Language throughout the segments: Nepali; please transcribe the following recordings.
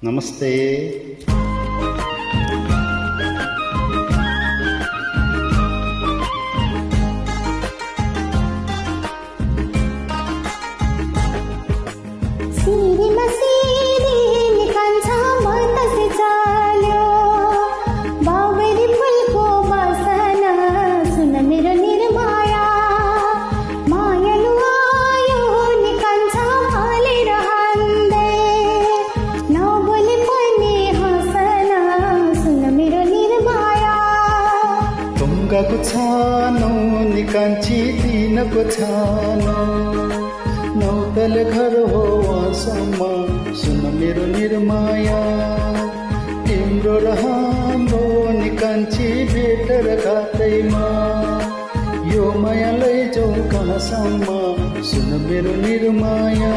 नमस्ते। ढुङ्गाको छानो निकान्छी दिनको छानो नौतल घर हो वहाँसम्म सुन मेरो निर्माया तिम्रो र हाम्रो निकान्छी भेट र घाटैमा यो माया लैजाऊ कहाँसम्म सुन मेरो निर्माया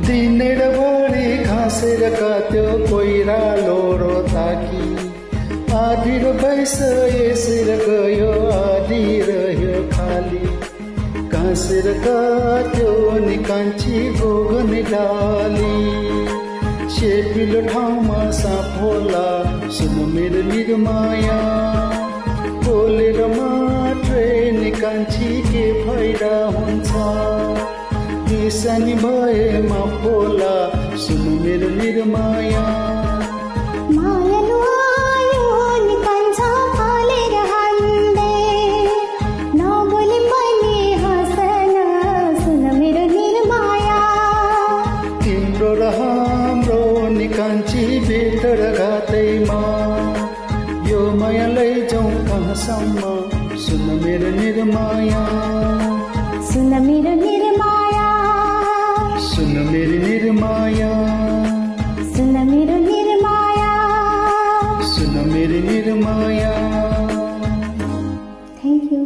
दिनेरभरि घाँसेर काट्यो कोइरालो ताकी आधी र भैँस यसर गयो आधी रह्यो खाली घाँसेर काट्यो निकान्छी गोगन डाली सेपिलो ठाउँमा साँप होला सुन मेरो निर्माया बोलेर मात्रै निकान्छी के फाइदा हुन्छ सानी भएमा होला सुन मेरो निर्माया मायालु आयो निकान्छ फालेर हान्दै नबोली पनि हाँसन सुन मेरो निर्माया तिम्रो र हाम्रो निकान्छी भेट र घाटैमा यो माया लैजाऊ कहाँसम्म सुन मेरो निर्माया सुन मेरो निर्माया सुन मेरो निर्माया सुन मेरो निर्माया सुन मेरो निर्माया थ्याङ्क यू।